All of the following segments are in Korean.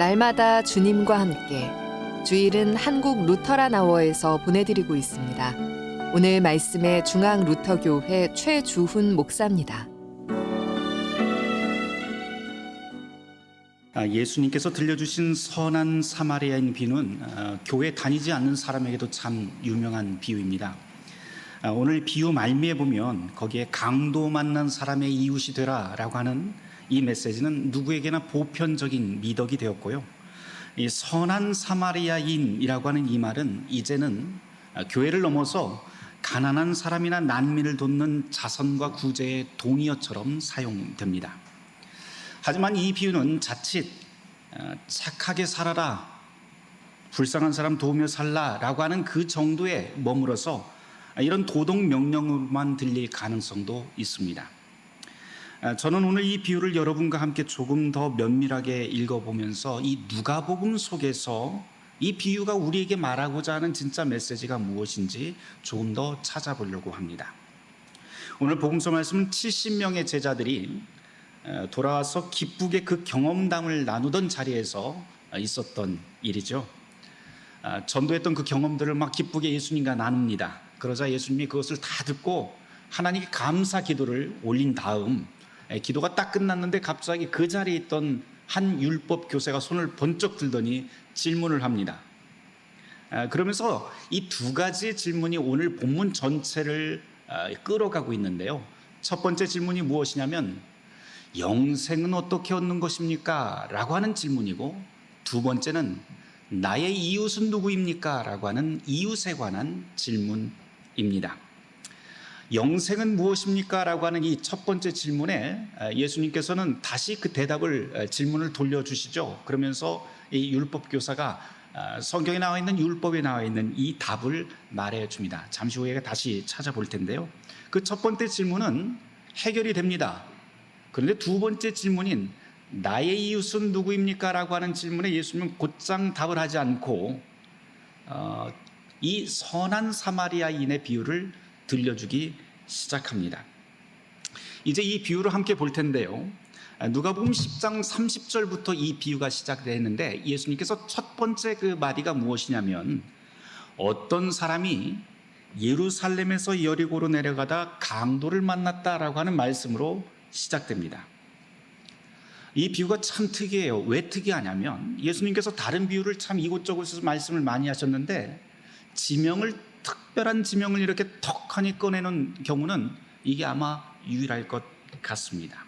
날마다 주님과 함께 주일은 한국 루터란 아워에서 보내드리고 있습니다. 오늘 말씀의 중앙 루터교회 최주훈 목사입니다. 예수님께서 들려주신 선한 사마리아인 비유는 교회 다니지 않는 사람에게도 참 유명한 비유입니다. 오늘 비유 말미에 보면 거기에 강도 만난 사람의 이웃이 되라 라고 하는 이 메시지는 누구에게나 보편적인 미덕이 되었고요. 이 선한 사마리아인이라고 하는 이 말은 이제는 교회를 넘어서 가난한 사람이나 난민을 돕는 자선과 구제의 동의어처럼 사용됩니다. 하지만 이 비유는 자칫 착하게 살아라, 불쌍한 사람 도우며 살라라고 하는 그 정도에 머물어서 이런 도덕 명령으로만 들릴 가능성도 있습니다. 저는 오늘 이 비유를 여러분과 함께 조금 더 면밀하게 읽어보면서 이 누가복음 속에서 이 비유가 우리에게 말하고자 하는 진짜 메시지가 무엇인지 조금 더 찾아보려고 합니다. 오늘 복음서 말씀은 70명의 제자들이 돌아와서 기쁘게 그 경험담을 나누던 자리에서 있었던 일이죠. 전도했던 그 경험들을 막 기쁘게 예수님과 나눕니다. 그러자 예수님이 그것을 다 듣고 하나님께 감사 기도를 올린 다음 기도가 딱 끝났는데 갑자기 그 자리에 있던 한 율법 교사가 손을 번쩍 들더니 질문을 합니다. 그러면서 이 두 가지 질문이 오늘 본문 전체를 끌어가고 있는데요. 첫 번째 질문이 무엇이냐면 영생은 어떻게 얻는 것입니까? 라고 하는 질문이고, 두 번째는 나의 이웃은 누구입니까? 라고 하는 이웃에 관한 질문입니다. 영생은 무엇입니까? 라고 하는 이 첫 번째 질문에 예수님께서는 다시 그 질문을 돌려주시죠. 그러면서 이 율법교사가 성경에 나와 있는 율법에 나와 있는 이 답을 말해줍니다. 잠시 후에 다시 찾아볼 텐데요. 그 첫 번째 질문은 해결이 됩니다. 그런데 두 번째 질문인 나의 이웃은 누구입니까? 라고 하는 질문에 예수님은 곧장 답을 하지 않고 이 선한 사마리아인의 비유를 들려주기 시작합니다. 이제 이 비유를 함께 볼 텐데요. 누가복음 10장 30절부터 이 비유가 시작되는데 예수님께서 첫 번째 그 마디가 무엇이냐면 어떤 사람이 예루살렘에서 여리고로 내려가다 강도를 만났다라고 하는 말씀으로 시작됩니다. 이 비유가 참 특이해요. 왜 특이하냐면 예수님께서 다른 비유를 참 이곳저곳에서 말씀을 많이 하셨는데 특별한 지명을 이렇게 턱하니 꺼내는 경우는 이게 아마 유일할 것 같습니다.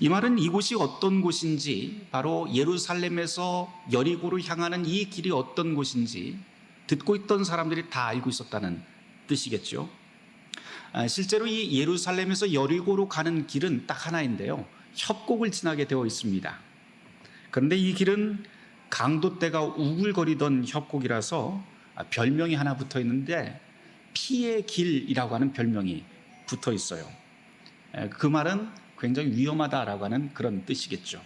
이 말은 이곳이 어떤 곳인지, 바로 예루살렘에서 여리고로 향하는 이 길이 어떤 곳인지 듣고 있던 사람들이 다 알고 있었다는 뜻이겠죠. 실제로 이 예루살렘에서 여리고로 가는 길은 딱 하나인데요. 협곡을 지나게 되어 있습니다. 그런데 이 길은 강도떼가 우글거리던 협곡이라서 별명이 하나 붙어 있는데 피의 길이라고 하는 별명이 붙어 있어요. 그 말은 굉장히 위험하다라고 하는 그런 뜻이겠죠.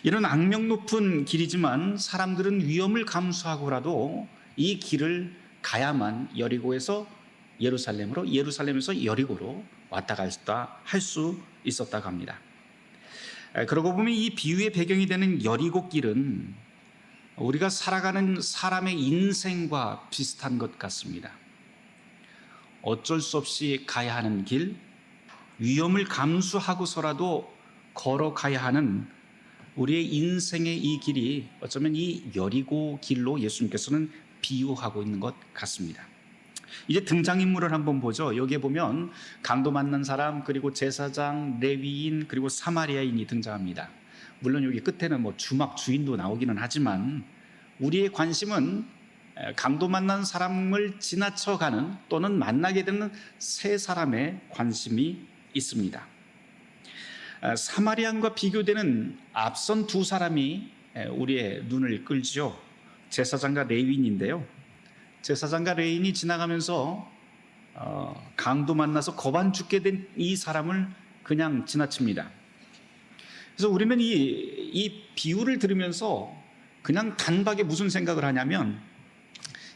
이런 악명 높은 길이지만 사람들은 위험을 감수하고라도 이 길을 가야만 여리고에서 예루살렘으로, 예루살렘에서 여리고로 왔다 갔다 할 수 있었다고 합니다. 그러고 보면 이 비유의 배경이 되는 여리고 길은 우리가 살아가는 사람의 인생과 비슷한 것 같습니다. 어쩔 수 없이 가야 하는 길, 위험을 감수하고서라도 걸어가야 하는 우리의 인생의 이 길이 어쩌면 이 여리고 길로 예수님께서는 비유하고 있는 것 같습니다. 이제 등장인물을 한번 보죠. 여기에 보면 강도 만난 사람, 그리고 제사장, 레위인, 그리고 사마리아인이 등장합니다. 물론 여기 끝에는 주막 주인도 나오기는 하지만 우리의 관심은 강도 만난 사람을 지나쳐가는 또는 만나게 되는 세 사람의 관심이 있습니다. 사마리아인과 비교되는 앞선 두 사람이 우리의 눈을 끌죠. 제사장과 레위인인데요. 제사장과 레위인이 지나가면서 강도 만나서 거반 죽게 된 이 사람을 그냥 지나칩니다. 그래서 우리는 이 비유를 들으면서 그냥 단박에 무슨 생각을 하냐면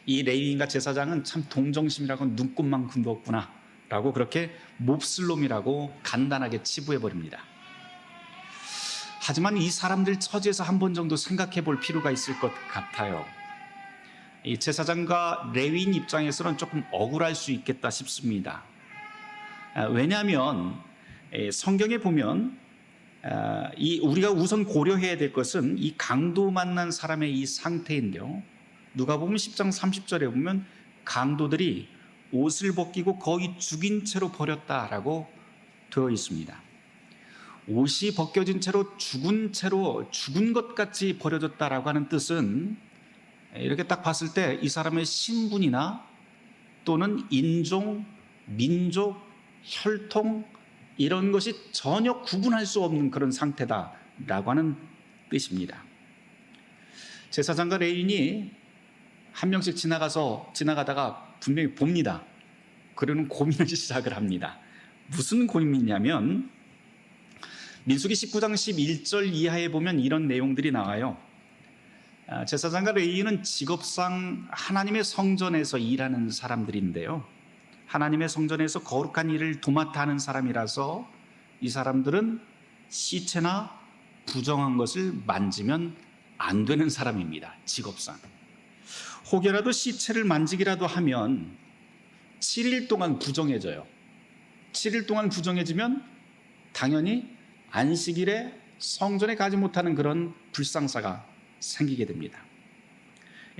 이 레위인과 제사장은 참 동정심이라고 눈꼽만큼도 없구나 라고 그렇게 몹쓸 놈이라고 간단하게 치부해버립니다. 하지만 이 사람들 처지에서 한 번 정도 생각해 볼 필요가 있을 것 같아요. 이 제사장과 레위인 입장에서는 조금 억울할 수 있겠다 싶습니다. 왜냐하면 성경에 보면 우리가 우선 고려해야 될 것은 이 강도 만난 사람의 이 상태인데요. 누가복음 10장 30절에 보면 강도들이 옷을 벗기고 거의 죽인 채로 버렸다라고 되어 있습니다. 옷이 벗겨진 채로 죽은 것 같이 버려졌다라고 하는 뜻은 이렇게 딱 봤을 때 이 사람의 신분이나 또는 인종, 민족, 혈통 이런 것이 전혀 구분할 수 없는 그런 상태다라고 하는 뜻입니다. 제사장과 레위인이 한 명씩 지나가다가 분명히 봅니다. 그러는 고민을 시작을 합니다. 무슨 고민이냐면 민수기 19장 11절 이하에 보면 이런 내용들이 나와요. 제사장과 레위인은 직업상 하나님의 성전에서 일하는 사람들인데요. 하나님의 성전에서 거룩한 일을 도맡아 하는 사람이라서 이 사람들은 시체나 부정한 것을 만지면 안 되는 사람입니다. 직업상. 혹여라도 시체를 만지기라도 하면 7일 동안 부정해져요. 7일 동안 부정해지면 당연히 안식일에 성전에 가지 못하는 그런 불상사가 생기게 됩니다.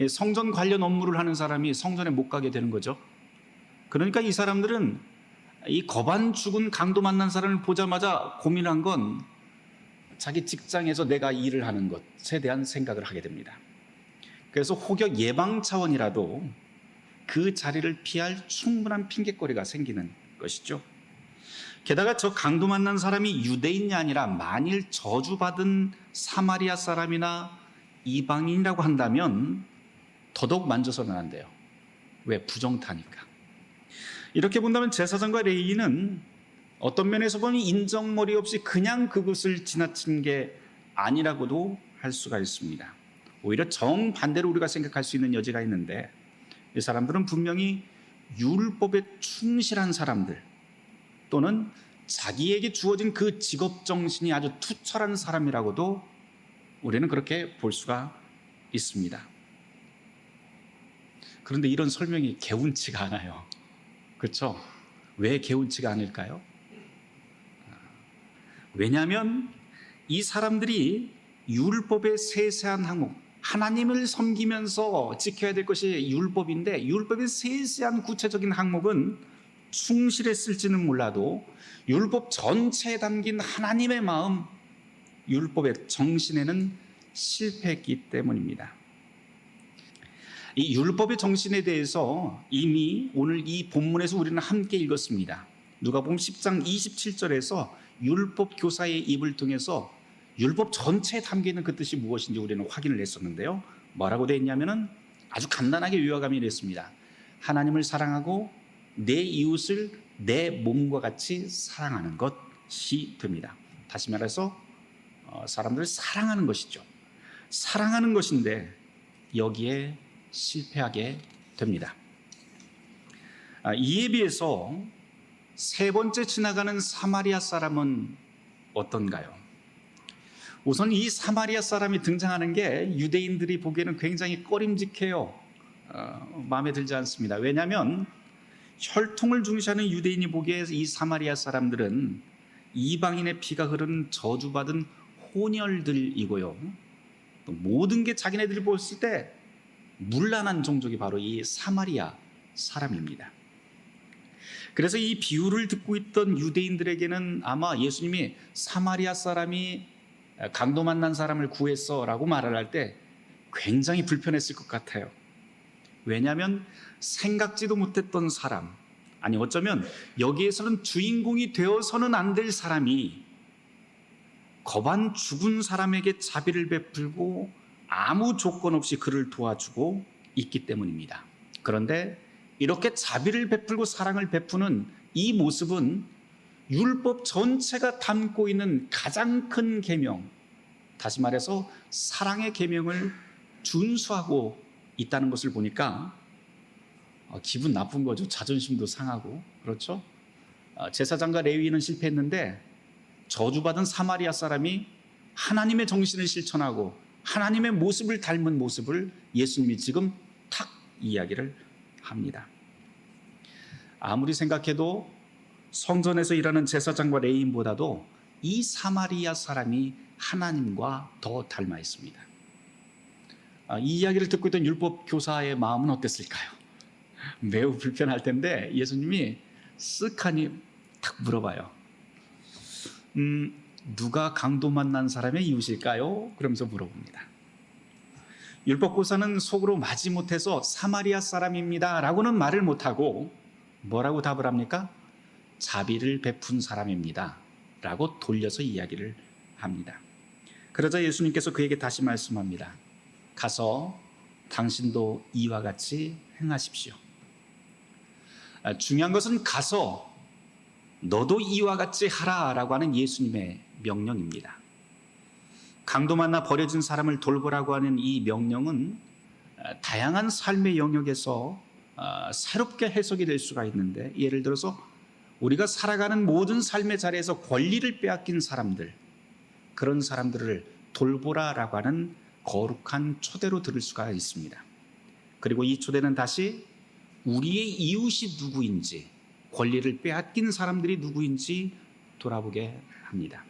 성전 관련 업무를 하는 사람이 성전에 못 가게 되는 거죠. 그러니까 이 사람들은 이 거반 죽은 강도 만난 사람을 보자마자 고민한 건 자기 직장에서 내가 일을 하는 것에 대한 생각을 하게 됩니다. 그래서 혹여 예방 차원이라도 그 자리를 피할 충분한 핑계거리가 생기는 것이죠. 게다가 저 강도 만난 사람이 유대인이 아니라 만일 저주받은 사마리아 사람이나 이방인이라고 한다면 더더욱 만져서는 안 돼요. 왜? 부정타니까. 이렇게 본다면 제사장과 레위인은 어떤 면에서 보면 인정머리 없이 그냥 그것을 지나친 게 아니라고도 할 수가 있습니다. 오히려 정반대로 우리가 생각할 수 있는 여지가 있는데 이 사람들은 분명히 율법에 충실한 사람들 또는 자기에게 주어진 그 직업 정신이 아주 투철한 사람이라고도 우리는 그렇게 볼 수가 있습니다. 그런데 이런 설명이 개운치가 않아요. 그렇죠? 왜 개운치가 않을까요? 왜냐하면 이 사람들이 율법의 세세한 항목, 하나님을 섬기면서 지켜야 될 것이 율법인데 율법의 세세한 구체적인 항목은 충실했을지는 몰라도 율법 전체에 담긴 하나님의 마음, 율법의 정신에는 실패했기 때문입니다. 이 율법의 정신에 대해서 이미 오늘 이 본문에서 우리는 함께 읽었습니다. 누가복음 10장 27절에서 율법 교사의 입을 통해서 율법 전체에 담기는 그 뜻이 무엇인지 우리는 확인을 했었는데요. 뭐라고 되어 있냐면은 아주 간단하게 요약하면 이랬습니다. 하나님을 사랑하고 내 이웃을 내 몸과 같이 사랑하는 것이 됩니다. 다시 말해서 사람들을 사랑하는 것이죠. 사랑하는 것인데 여기에 실패하게 됩니다. 이에 비해서 세 번째 지나가는 사마리아 사람은 어떤가요? 우선 이 사마리아 사람이 등장하는 게 유대인들이 보기에는 굉장히 꺼림직해요. 마음에 들지 않습니다. 왜냐하면 혈통을 중시하는 유대인이 보기에 이 사마리아 사람들은 이방인의 피가 흐르는 저주받은 혼혈들이고요. 또 모든 게 자기네들이 봤을 때 문란한 종족이 바로 이 사마리아 사람입니다. 그래서 이 비유를 듣고 있던 유대인들에게는 아마 예수님이 사마리아 사람이 강도 만난 사람을 구했어 라고 말을 할 때 굉장히 불편했을 것 같아요. 왜냐하면 생각지도 못했던 사람, 아니 어쩌면 여기에서는 주인공이 되어서는 안 될 사람이 거반 죽은 사람에게 자비를 베풀고 아무 조건 없이 그를 도와주고 있기 때문입니다. 그런데 이렇게 자비를 베풀고 사랑을 베푸는 이 모습은 율법 전체가 담고 있는 가장 큰 계명, 다시 말해서 사랑의 계명을 준수하고 있다는 것을 보니까 기분 나쁜 거죠. 자존심도 상하고. 그렇죠? 제사장과 레위인은 실패했는데 저주받은 사마리아 사람이 하나님의 정신을 실천하고 하나님의 모습을 닮은 모습을 예수님이 지금 탁 이야기를 합니다. 아무리 생각해도 성전에서 일하는 제사장과 레위인보다도 이 사마리아 사람이 하나님과 더 닮아 있습니다. 이 이야기를 듣고 있던 율법 교사의 마음은 어땠을까요? 매우 불편할 텐데 예수님이 쓱하니 탁 물어봐요. 누가 강도 만난 사람의 이웃일까요? 그러면서 물어봅니다. 율법 교사는 속으로 마지못해서 사마리아 사람입니다 라고는 말을 못하고 뭐라고 답을 합니까? 자비를 베푼 사람입니다 라고 돌려서 이야기를 합니다. 그러자 예수님께서 그에게 다시 말씀합니다. 가서 당신도 이와 같이 행하십시오. 중요한 것은 가서 너도 이와 같이 하라라고 하는 예수님의 명령입니다. 강도 만나 버려진 사람을 돌보라고 하는 이 명령은 다양한 삶의 영역에서 새롭게 해석이 될 수가 있는데, 예를 들어서 우리가 살아가는 모든 삶의 자리에서 권리를 빼앗긴 사람들, 그런 사람들을 돌보라라고 하는 거룩한 초대로 들을 수가 있습니다. 그리고 이 초대는 다시 우리의 이웃이 누구인지, 권리를 빼앗긴 사람들이 누구인지 돌아보게 합니다.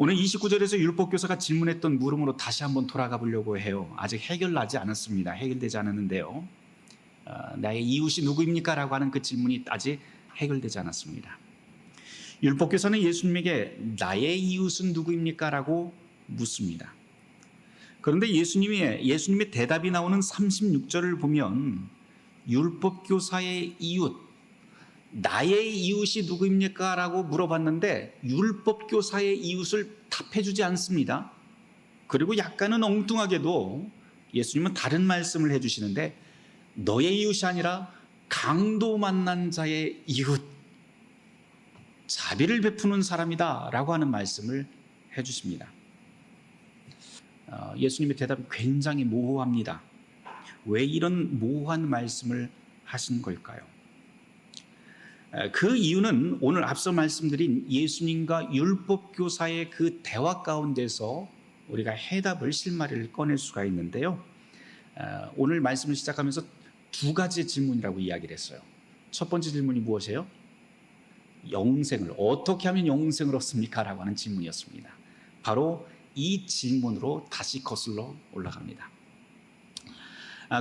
오늘 29절에서 율법교사가 질문했던 물음으로 다시 한번 돌아가 보려고 해요. 아직 해결나지 않았습니다. 해결되지 않았는데요. 나의 이웃이 누구입니까? 라고 하는 그 질문이 아직 해결되지 않았습니다. 율법교사는 예수님에게 나의 이웃은 누구입니까? 라고 묻습니다. 그런데 예수님의 대답이 나오는 36절을 보면 율법교사의 이웃, 나의 이웃이 누구입니까? 라고 물어봤는데 율법교사의 이웃을 답해주지 않습니다. 그리고 약간은 엉뚱하게도 예수님은 다른 말씀을 해주시는데 너의 이웃이 아니라 강도 만난 자의 이웃, 자비를 베푸는 사람이다 라고 하는 말씀을 해주십니다. 예수님의 대답이 굉장히 모호합니다. 왜 이런 모호한 말씀을 하신 걸까요? 그 이유는 오늘 앞서 말씀드린 예수님과 율법교사의 그 대화 가운데서 우리가 해답을 실마리를 꺼낼 수가 있는데요. 오늘 말씀을 시작하면서 두 가지 질문이라고 이야기를 했어요. 첫 번째 질문이 무엇이에요? 영생을 어떻게 하면 영생을 얻습니까? 라고 하는 질문이었습니다. 바로 이 질문으로 다시 거슬러 올라갑니다.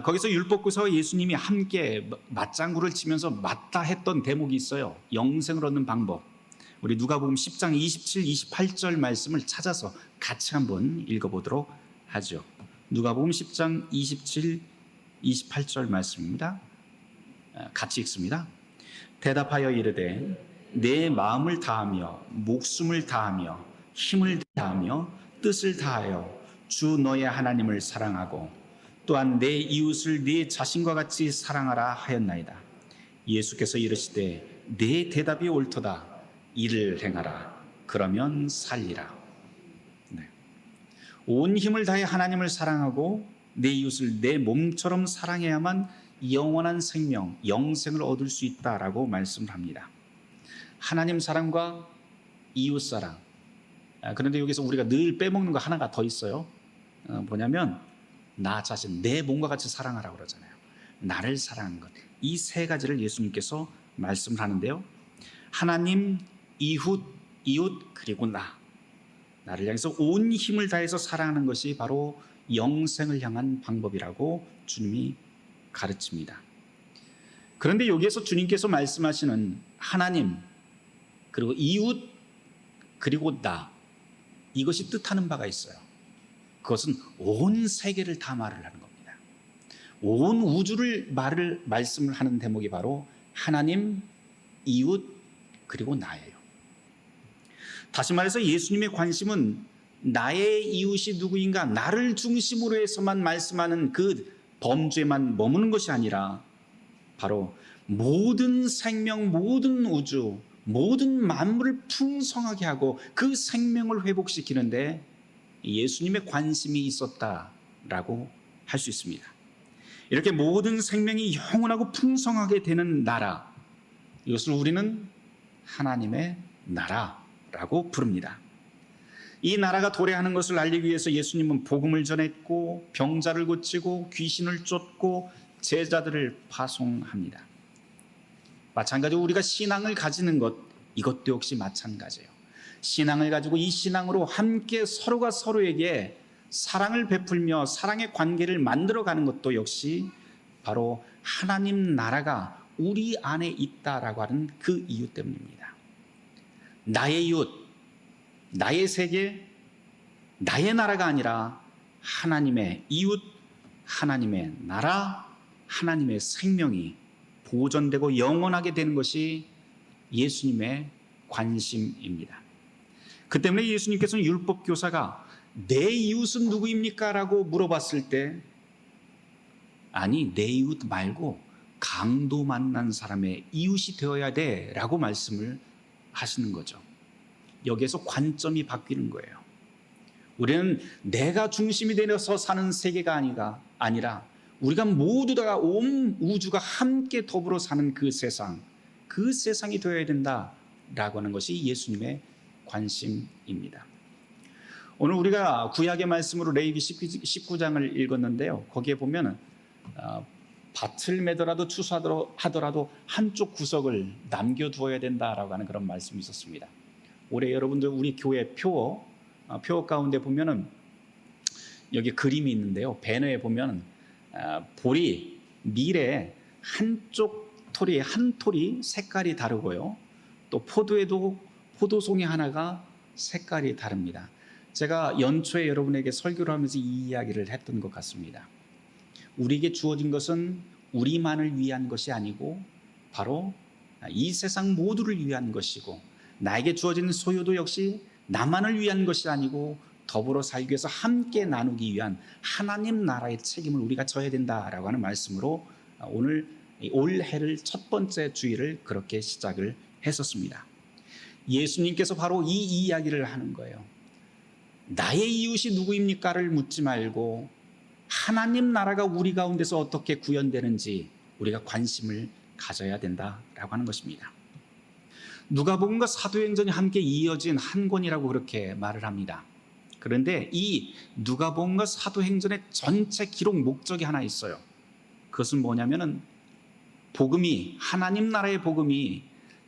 거기서 율법교사와 예수님이 함께 맞장구를 치면서 맞다 했던 대목이 있어요. 영생을 얻는 방법. 우리 누가복음 10장 27, 28절 말씀을 찾아서 같이 한번 읽어보도록 하죠. 누가복음 10장 27, 28절 말씀입니다. 같이 읽습니다. 대답하여 이르되 내 마음을 다하며 목숨을 다하며 힘을 다하며 뜻을 다하여 주 너의 하나님을 사랑하고 또한 내 이웃을 네 자신과 같이 사랑하라 하였나이다. 예수께서 이르시되 내 대답이 옳도다. 이를 행하라. 그러면 살리라. 네. 온 힘을 다해 하나님을 사랑하고 내 이웃을 내 몸처럼 사랑해야만 영원한 생명, 영생을 얻을 수 있다라고 말씀을 합니다. 하나님 사랑과 이웃 사랑. 그런데 여기서 우리가 늘 빼먹는 거 하나가 더 있어요. 뭐냐면 나 자신, 내 몸과 같이 사랑하라고 그러잖아요. 나를 사랑하는 것. 이 세 가지를 예수님께서 말씀을 하는데요. 하나님, 이웃, 그리고 나를 향해서 온 힘을 다해서 사랑하는 것이 바로 영생을 향한 방법이라고 주님이 가르칩니다. 그런데 여기에서 주님께서 말씀하시는 하나님, 그리고 이웃, 그리고 나, 이것이 뜻하는 바가 있어요. 그것은 온 세계를 다 말을 하는 겁니다. 온 우주를 말씀을 하는 대목이 바로 하나님, 이웃, 그리고 나예요. 다시 말해서 예수님의 관심은 나의 이웃이 누구인가, 나를 중심으로 해서만 말씀하는 그 범주에만 머무는 것이 아니라 바로 모든 생명, 모든 우주, 모든 만물을 풍성하게 하고 그 생명을 회복시키는데 예수님의 관심이 있었다라고 할 수 있습니다. 이렇게 모든 생명이 영원하고 풍성하게 되는 나라, 이것을 우리는 하나님의 나라라고 부릅니다. 이 나라가 도래하는 것을 알리기 위해서 예수님은 복음을 전했고 병자를 고치고 귀신을 쫓고 제자들을 파송합니다. 마찬가지로 우리가 신앙을 가지는 것, 이것도 역시 마찬가지예요. 신앙을 가지고 이 신앙으로 함께 서로가 서로에게 사랑을 베풀며 사랑의 관계를 만들어가는 것도 역시 바로 하나님 나라가 우리 안에 있다라고 하는 그 이유 때문입니다. 나의 이웃, 나의 세계, 나의 나라가 아니라 하나님의 이웃, 하나님의 나라, 하나님의 생명이 보존되고 영원하게 되는 것이 예수님의 관심입니다. 그 때문에 예수님께서는 율법 교사가 내 이웃은 누구입니까? 라고 물어봤을 때 아니 내 이웃 말고 강도 만난 사람의 이웃이 되어야 돼 라고 말씀을 하시는 거죠. 여기에서 관점이 바뀌는 거예요. 우리는 내가 중심이 되어서 사는 세계가 아니라 우리가 모두 다 온 우주가 함께 더불어 사는 그 세상이 되어야 된다라고 하는 것이 예수님의 관심입니다. 오늘 우리가 구약의 말씀으로 레위기 19장을 읽었는데요. 거기에 보면 밭을 매더라도 추수하더라도 한쪽 구석을 남겨두어야 된다라고 하는 그런 말씀이 있었습니다. 올해 여러분들 우리 교회 표 가운데 보면은 여기 그림이 있는데요. 배너에 보면 보리, 밀에 한쪽 토리 한 토리 색깔이 다르고요. 또 포도에도 포도송이 하나가 색깔이 다릅니다. 제가 연초에 여러분에게 설교를 하면서 이 이야기를 했던 것 같습니다. 우리에게 주어진 것은 우리만을 위한 것이 아니고 바로 이 세상 모두를 위한 것이고 나에게 주어진 소유도 역시 나만을 위한 것이 아니고 더불어 살기 위해서 함께 나누기 위한 하나님 나라의 책임을 우리가 져야 된다라고 하는 말씀으로 오늘 올해를 첫 번째 주일을 그렇게 시작을 했었습니다. 예수님께서 바로 이 이야기를 하는 거예요. 나의 이웃이 누구입니까를 묻지 말고 하나님 나라가 우리 가운데서 어떻게 구현되는지 우리가 관심을 가져야 된다라고 하는 것입니다. 누가복음과 사도행전이 함께 이어진 한 권이라고 그렇게 말을 합니다. 그런데 이 누가복음과 사도행전의 전체 기록 목적이 하나 있어요. 그것은 뭐냐면은 하나님 나라의 복음이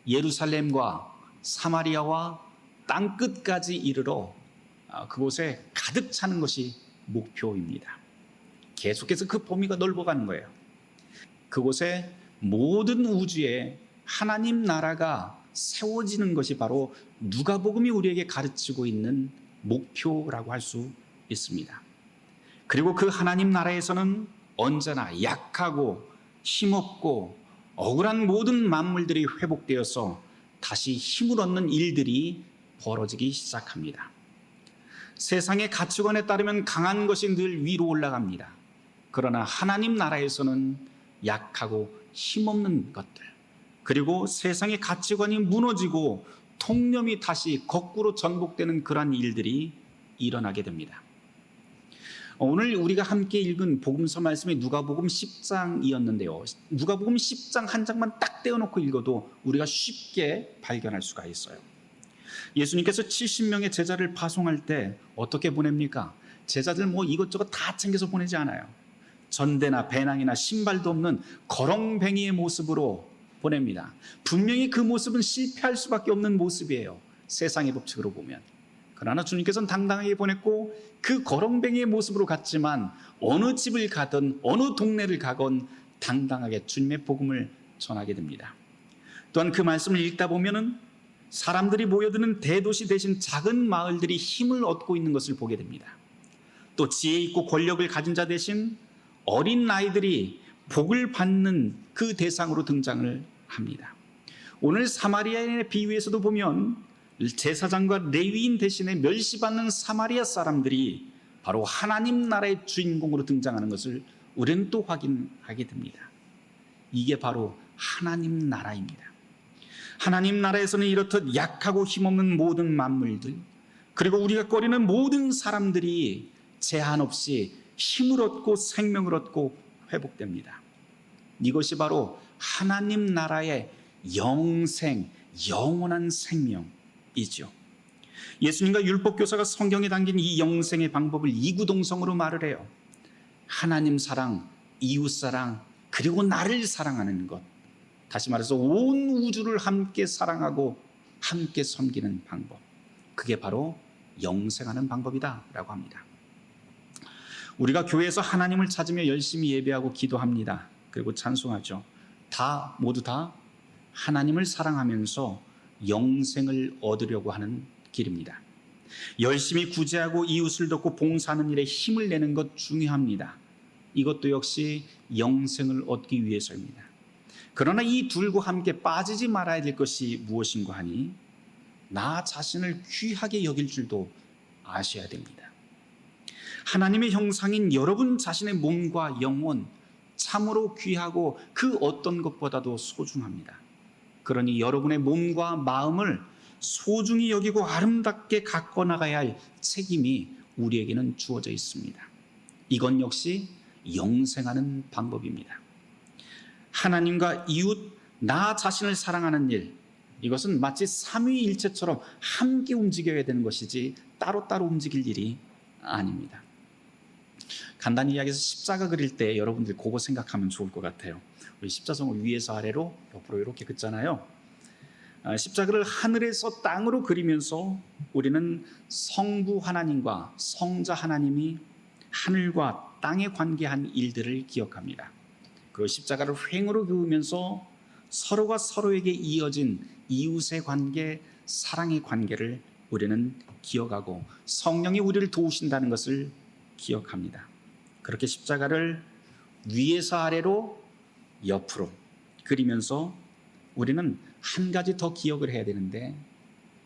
예루살렘과 사마리아와 땅끝까지 이르러 그곳에 가득 차는 것이 목표입니다. 계속해서 그 범위가 넓어가는 거예요. 그곳에 모든 우주에 하나님 나라가 세워지는 것이 바로 누가복음이 우리에게 가르치고 있는 목표라고 할 수 있습니다. 그리고 그 하나님 나라에서는 언제나 약하고 힘없고 억울한 모든 만물들이 회복되어서 다시 힘을 얻는 일들이 벌어지기 시작합니다. 세상의 가치관에 따르면 강한 것이 늘 위로 올라갑니다. 그러나 하나님 나라에서는 약하고 힘없는 것들, 그리고 세상의 가치관이 무너지고 통념이 다시 거꾸로 전복되는 그러한 일들이 일어나게 됩니다. 오늘 우리가 함께 읽은 복음서 말씀이 누가복음 10장이었는데요. 누가복음 10장 한 장만 딱 떼어놓고 읽어도 우리가 쉽게 발견할 수가 있어요. 예수님께서 70명의 제자를 파송할 때 어떻게 보냅니까? 제자들 이것저것 다 챙겨서 보내지 않아요. 전대나 배낭이나 신발도 없는 거렁뱅이의 모습으로 보냅니다. 분명히 그 모습은 실패할 수밖에 없는 모습이에요. 세상의 법칙으로 보면. 그러나 주님께서는 당당하게 보냈고 그 거렁뱅이의 모습으로 갔지만 어느 집을 가든 어느 동네를 가건 당당하게 주님의 복음을 전하게 됩니다. 또한 그 말씀을 읽다 보면은 사람들이 모여드는 대도시 대신 작은 마을들이 힘을 얻고 있는 것을 보게 됩니다. 또 지혜 있고 권력을 가진 자 대신 어린 아이들이 복을 받는 그 대상으로 등장을 합니다. 오늘 사마리아인의 비유에서도 보면 제사장과 레위인 대신에 멸시받는 사마리아 사람들이 바로 하나님 나라의 주인공으로 등장하는 것을 우리는 또 확인하게 됩니다. 이게 바로 하나님 나라입니다. 하나님 나라에서는 이렇듯 약하고 힘없는 모든 만물들, 그리고 우리가 꺼리는 모든 사람들이 제한 없이 힘을 얻고 생명을 얻고 회복됩니다. 이것이 바로 하나님 나라의 영원한 생명이죠. 예수님과 율법교사가 성경에 담긴 이 영생의 방법을 이구동성으로 말을 해요. 하나님 사랑, 이웃 사랑, 그리고 나를 사랑하는 것. 다시 말해서 온 우주를 함께 사랑하고 함께 섬기는 방법. 그게 바로 영생하는 방법이다라고 합니다. 우리가 교회에서 하나님을 찾으며 열심히 예배하고 기도합니다. 그리고 찬송하죠. 모두 다 하나님을 사랑하면서 영생을 얻으려고 하는 길입니다. 열심히 구제하고 이웃을 돕고 봉사하는 일에 힘을 내는 것 중요합니다. 이것도 역시 영생을 얻기 위해서입니다. 그러나 이 둘과 함께 빠지지 말아야 될 것이 무엇인가 하니 나 자신을 귀하게 여길 줄도 아셔야 됩니다. 하나님의 형상인 여러분 자신의 몸과 영혼 참으로 귀하고 그 어떤 것보다도 소중합니다. 그러니 여러분의 몸과 마음을 소중히 여기고 아름답게 가꿔 나가야 할 책임이 우리에게는 주어져 있습니다. 이건 역시 영생하는 방법입니다. 하나님과 이웃, 나 자신을 사랑하는 일, 이것은 마치 삼위일체처럼 함께 움직여야 되는 것이지 따로따로 움직일 일이 아닙니다. 간단히 이야기해서 십자가 그릴 때 여러분들 그거 생각하면 좋을 것 같아요. 우리 십자성을 위에서 아래로 옆으로 이렇게 긋잖아요. 십자가를 하늘에서 땅으로 그리면서 우리는 성부 하나님과 성자 하나님이 하늘과 땅에 관계한 일들을 기억합니다. 그리고 십자가를 횡으로 그으면서 서로가 서로에게 이어진 이웃의 관계, 사랑의 관계를 우리는 기억하고 성령이 우리를 도우신다는 것을 기억합니다. 그렇게 십자가를 위에서 아래로 옆으로 그리면서 우리는 한 가지 더 기억을 해야 되는데,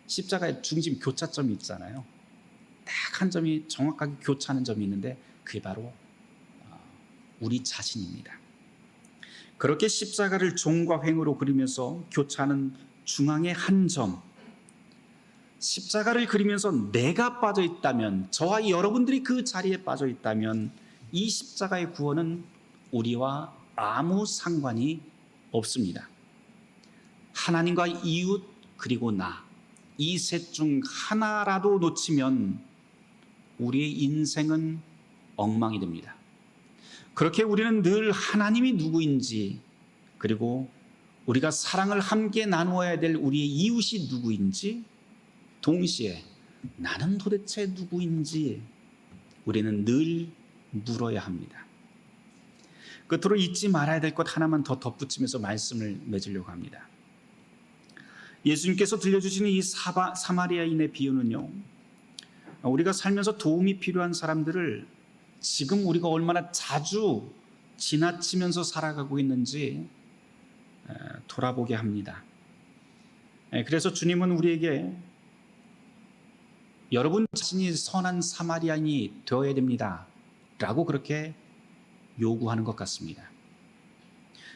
십자가의 중심 교차점이 있잖아요. 딱 한 점이 정확하게 교차하는 점이 있는데 그게 바로 우리 자신입니다. 그렇게 십자가를 종과 횡으로 그리면서 교차하는 중앙의 한 점, 십자가를 그리면서 내가 빠져 있다면, 저와 여러분들이 그 자리에 빠져 있다면 이 십자가의 구원은 우리와 아무 상관이 없습니다. 하나님과 이웃 그리고 나, 이 셋 중 하나라도 놓치면 우리의 인생은 엉망이 됩니다. 그렇게 우리는 늘 하나님이 누구인지, 그리고 우리가 사랑을 함께 나누어야 될 우리의 이웃이 누구인지, 동시에 나는 도대체 누구인지 우리는 늘 물어야 합니다. 끝으로 잊지 말아야 될 것 하나만 더 덧붙이면서 말씀을 맺으려고 합니다. 예수님께서 들려주시는 이 사마리아인의 비유는요, 우리가 살면서 도움이 필요한 사람들을 지금 우리가 얼마나 자주 지나치면서 살아가고 있는지 돌아보게 합니다. 그래서 주님은 우리에게 여러분 자신이 선한 사마리아인이 되어야 됩니다 라고 그렇게 요구하는 것 같습니다.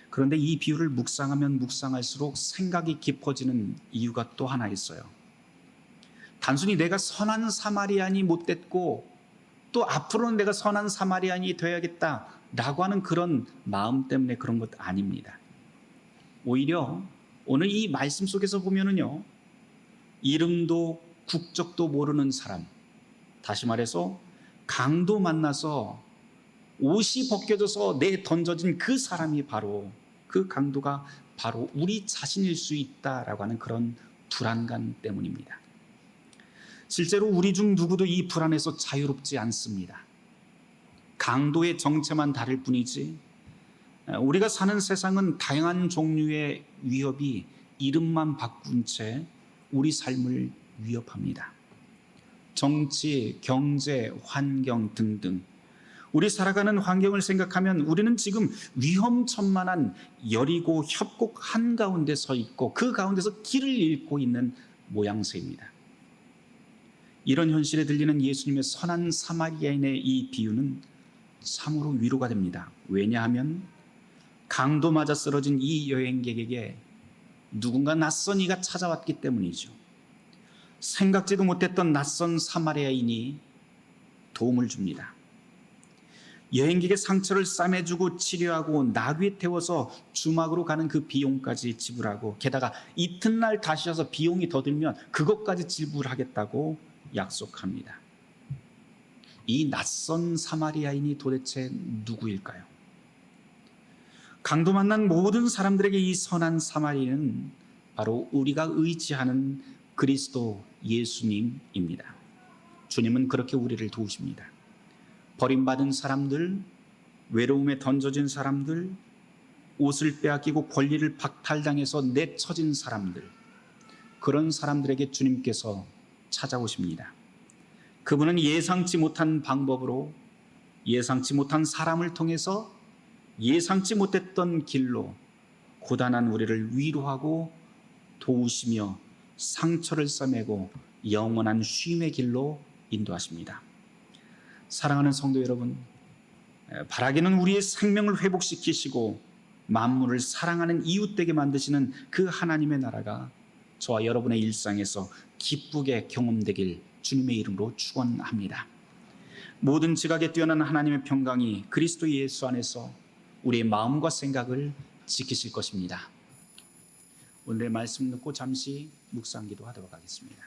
그런데 이 비유를 묵상하면 묵상할수록 생각이 깊어지는 이유가 또 하나 있어요. 단순히 내가 선한 사마리아인이 못됐고 또 앞으로는 내가 선한 사마리아인이 되어야겠다라고 하는 그런 마음 때문에 그런 것 아닙니다. 오히려 오늘 이 말씀 속에서 보면은요, 이름도 국적도 모르는 사람, 다시 말해서 강도 만나서 옷이 벗겨져서 던져진 그 사람이 바로, 그 강도가 바로 우리 자신일 수 있다라고 하는 그런 불안감 때문입니다. 실제로 우리 중 누구도 이 불안에서 자유롭지 않습니다. 강도의 정체만 다를 뿐이지 우리가 사는 세상은 다양한 종류의 위협이 이름만 바꾼 채 우리 삶을 위협합니다. 정치, 경제, 환경 등등 우리 살아가는 환경을 생각하면 우리는 지금 위험천만한 여리고 협곡 한가운데 서 있고 그 가운데서 길을 잃고 있는 모양새입니다. 이런 현실에 들리는 예수님의 선한 사마리아인의 이 비유는 참으로 위로가 됩니다. 왜냐하면 강도 맞아 쓰러진 이 여행객에게 누군가 낯선 이가 찾아왔기 때문이죠. 생각지도 못했던 낯선 사마리아인이 도움을 줍니다. 여행객의 상처를 싸매주고 치료하고 나귀에 태워서 주막으로 가는 그 비용까지 지불하고 게다가 이튿날 다시 와서 비용이 더 들면 그것까지 지불하겠다고 약속합니다. 이 낯선 사마리아인이 도대체 누구일까요? 강도 만난 모든 사람들에게 이 선한 사마리아인은 바로 우리가 의지하는 그리스도 예수님입니다. 주님은 그렇게 우리를 도우십니다. 버림받은 사람들, 외로움에 던져진 사람들, 옷을 빼앗기고 권리를 박탈당해서 내쳐진 사람들, 그런 사람들에게 주님께서 찾아오십니다. 그분은 예상치 못한 방법으로, 예상치 못한 사람을 통해서, 예상치 못했던 길로 고단한 우리를 위로하고 도우시며 상처를 싸매고 영원한 쉼의 길로 인도하십니다. 사랑하는 성도 여러분, 바라기는 우리의 생명을 회복시키시고 만물을 사랑하는 이웃되게 만드시는 그 하나님의 나라가 저와 여러분의 일상에서 기쁘게 경험되길 주님의 이름으로 축원합니다. 모든 지각에 뛰어난 하나님의 평강이 그리스도 예수 안에서 우리의 마음과 생각을 지키실 것입니다. 오늘의 말씀 듣고 잠시 묵상 기도하도록 하겠습니다.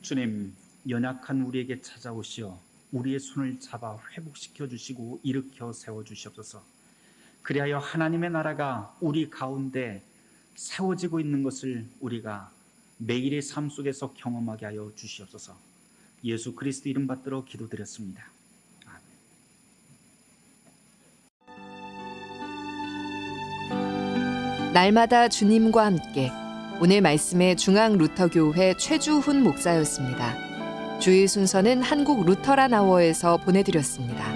주님, 연약한 우리에게 찾아오시어 우리의 손을 잡아 회복시켜 주시고 일으켜 세워 주시옵소서. 그리하여 하나님의 나라가 우리 가운데 세워지고 있는 것을 우리가 매일의 삶 속에서 경험하게 하여 주시옵소서. 예수 그리스도 이름 받들어 기도드렸습니다. 아멘. 날마다 주님과 함께, 오늘 말씀의 중앙 루터교회 최주훈 목사였습니다. 주일 순서는 한국 루터란 아워에서 보내드렸습니다.